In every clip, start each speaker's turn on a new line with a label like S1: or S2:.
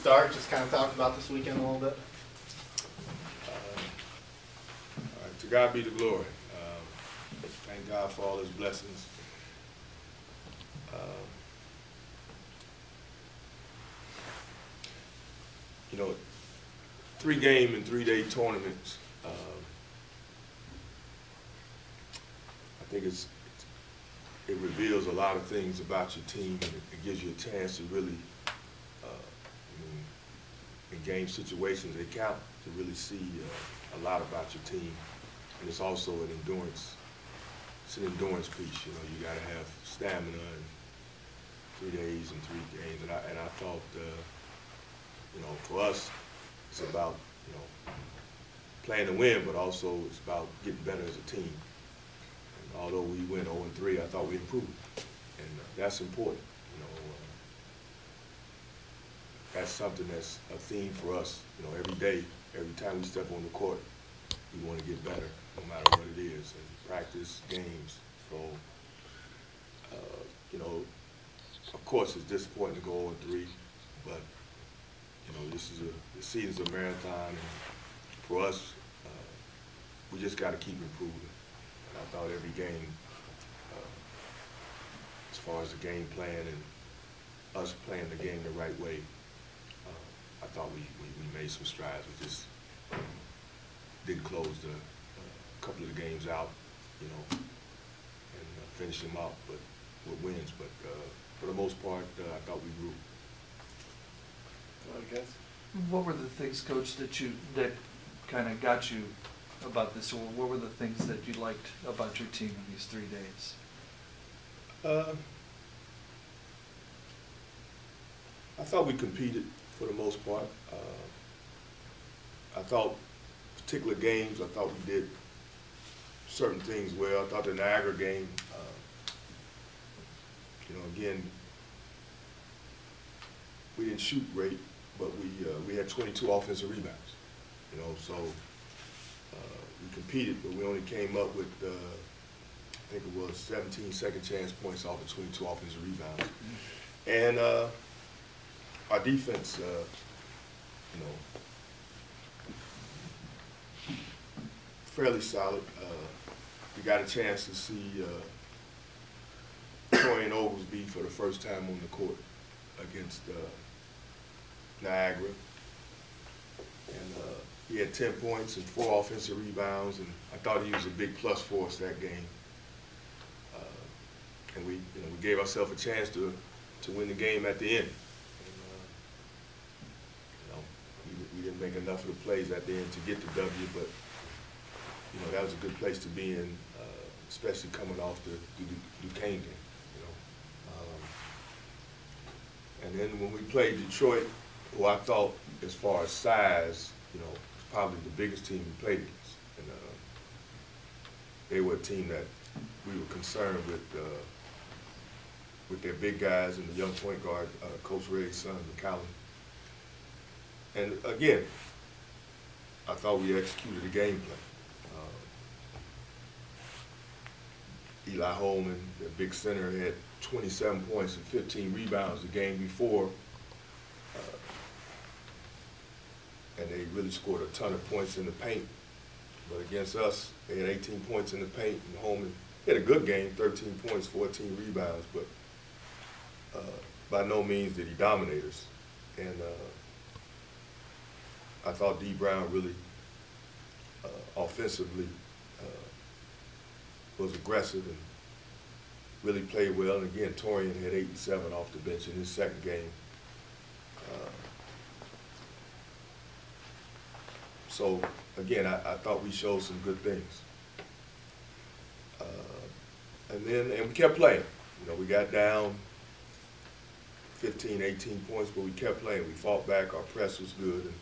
S1: start, just kind of talk about this weekend a little bit.
S2: All right, to God be the glory. Thank God for all his blessings. You know, 3-game and 3-day tournaments, I think it reveals a lot of things about your team, and it gives you a chance to really, in game situations, they count to really see a lot about your team. And it's also an endurance. It's an endurance piece. You know, you got to have stamina in 3 days and 3 games. And I thought, you know, for us, it's about, you know, playing to win, but also it's about getting better as a team. And although we went 0-3, I thought we improved, and that's important. You know, that's something that's a theme for us. You know, every day, every time we step on the court, we want to get better, no matter what it is, and practice, games. So, you know, of course, it's disappointing to go 0-3, but you know, the season's a marathon, and for us, we just got to keep improving. And I thought every game, as far as the game plan and us playing the game the right way, I thought we made some strides. We just didn't close a couple of the games out, you know, and finish them out, but with wins. But for the most part, I thought we grew.
S1: I guess.
S3: What were the things, Coach, that kind of got you about this, or what were the things that you liked about your team in these 3 days?
S2: I thought we competed for the most part. I thought particular games, I thought we did certain things well. I thought the Niagara game, you know, again, we didn't shoot great, but we had 22 offensive rebounds, you know, so we competed, but we only came up with, I think it was 17 second chance points off of 22 offensive rebounds. And our defense, you know, fairly solid. We got a chance to see Troy Oglesby for the first time on the court against Niagara. And he had 10 points and 4 offensive rebounds, and I thought he was a big plus for us that game. And we gave ourselves a chance to win the game at the end. We didn't make enough of the plays at the end to get the W, but you know, that was a good place to be in, especially coming off the Duquesne game. You know, and then when we played Detroit, who I thought, as far as size, you know, was probably the biggest team we played against, and they were a team that we were concerned with their big guys and the young point guard, Coach Ray's son, McCallum. And again, I thought we executed the game plan. Eli Holman, the big center, had 27 points and 15 rebounds the game before. And they really scored a ton of points in the paint. But against us, they had 18 points in the paint, and Holman had a good game, 13 points, 14 rebounds, but by no means did he dominate us. And I thought D. Brown really, offensively, was aggressive and really played well. And again, Torian had 8 and 7 off the bench in his second game. So again, I thought we showed some good things. And we kept playing. You know, we got down 15, 18 points, but we kept playing. We fought back. Our press was good. And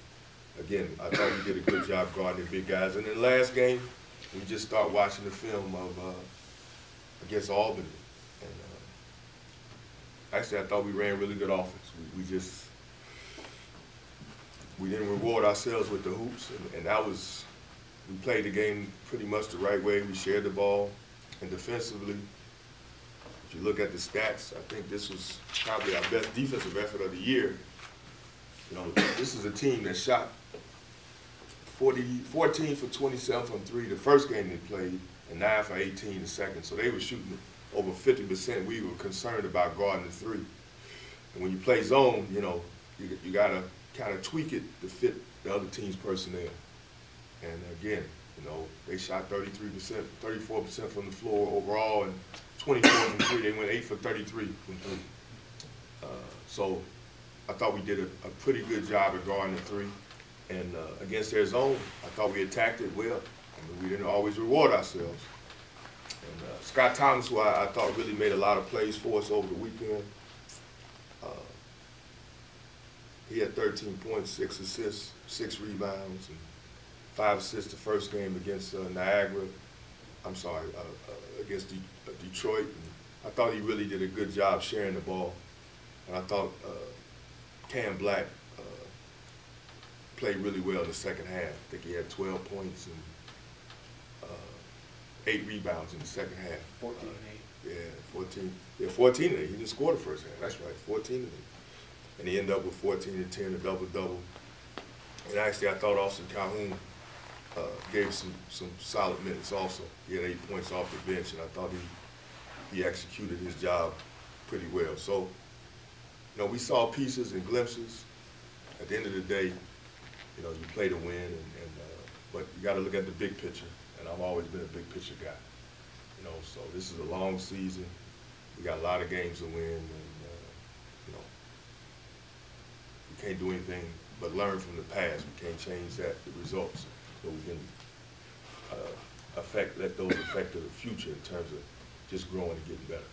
S2: again, I thought we did a good job guarding the big guys. And in the last game, we just started watching the film of against Albany. And actually, I thought we ran really good offense. We didn't reward ourselves with the hoops, and that was, we played the game pretty much the right way. We shared the ball, and defensively, if you look at the stats, I think this was probably our best defensive effort of the year. You know, this is a team that shot 14 for 27 from three the first game they played, and 9 for 18 the second. So they were shooting over 50%. We were concerned about guarding the three. And when you play zone, you know, you got to kind of tweak it to fit the other team's personnel. And again, you know, they shot 33%, 34% from the floor overall, and 24 from three. They went 8 for 33 from three. So I thought we did a pretty good job at guarding the three. And against their zone, I thought we attacked it well. I mean, we didn't always reward ourselves. And Scott Thomas, who I thought really made a lot of plays for us over the weekend, he had 13 points, 6 assists, 6 rebounds, and 5 assists the first game against against Detroit. And I thought he really did a good job sharing the ball. And I thought Cam Black played really well in the second half. I think he had 12 points and 8 rebounds in the second half.
S1: 14 and 8.
S2: Yeah, 14. Yeah, 14 and 8. He didn't score the first half. That's right, 14 and 8. And he ended up with 14 and 10, a double-double. And actually, I thought Austin Calhoun gave some solid minutes also. He had 8 points off the bench, and I thought he executed his job pretty well. So, you know, we saw pieces and glimpses. At the end of the day, you know, you play to win, but you got to look at the big picture. And I've always been a big picture guy. You know, so this is a long season. We got a lot of games to win, and you know, we can't do anything but learn from the past. We can't change the results, but we can let those affect the future in terms of just growing and getting better.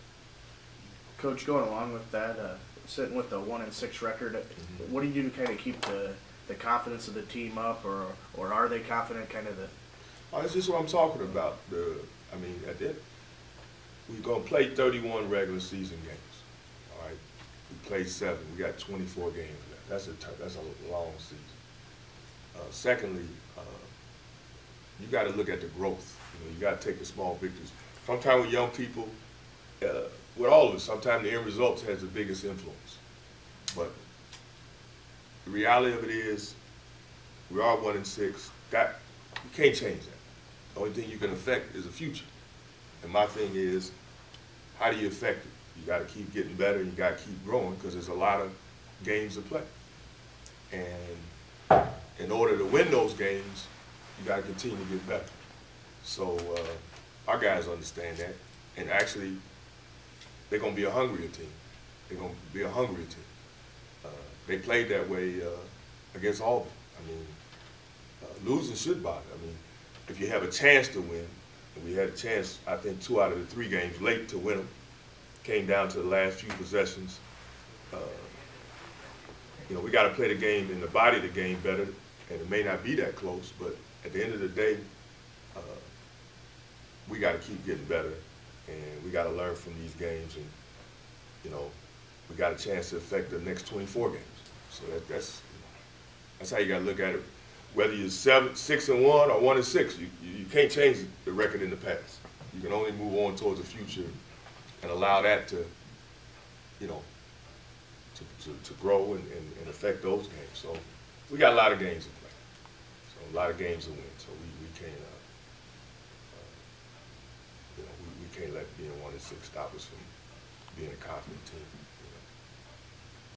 S4: Coach, going along with that, sitting with the 1-6 record, what do you do to kind of keep the confidence of the team up, or are they confident? Kind of the.
S2: Oh, that's just what I'm talking about. I mean, at the end, we're gonna play 31 regular season games. All right, we played 7. We got 24 games left. That's a long season. Secondly, you got to look at the growth. You know, you got to take the small victories. Sometimes with young people, with all of us, sometimes the end results has the biggest influence. But the reality of it is, we are 1-6. That you can't change that. The only thing you can affect is the future. And my thing is, how do you affect it? You got to keep getting better, and you got to keep growing, because there's a lot of games to play. And in order to win those games, you got to continue to get better. So our guys understand that, and actually, they're going to be a hungrier team. They're going to be a hungrier team. They played that way against Auburn. I mean, losing should bother. I mean, if you have a chance to win, and we had a chance, I think, 2 out of the 3 games late to win them, came down to the last few possessions. You know, we got to play the game and the body of the game better, and it may not be that close, but at the end of the day, we got to keep getting better, and we got to learn from these games, and, you know, we got a chance to affect the next 24 games. So that's how you got to look at it. Whether you're 6-1 or 1-6, you can't change the record in the past. You can only move on towards the future and allow that to, you know, to grow and affect those games. So we got a lot of games to play. So a lot of games to win. So we can't, you know, we can't let being 1-6 stop us from being a confident team.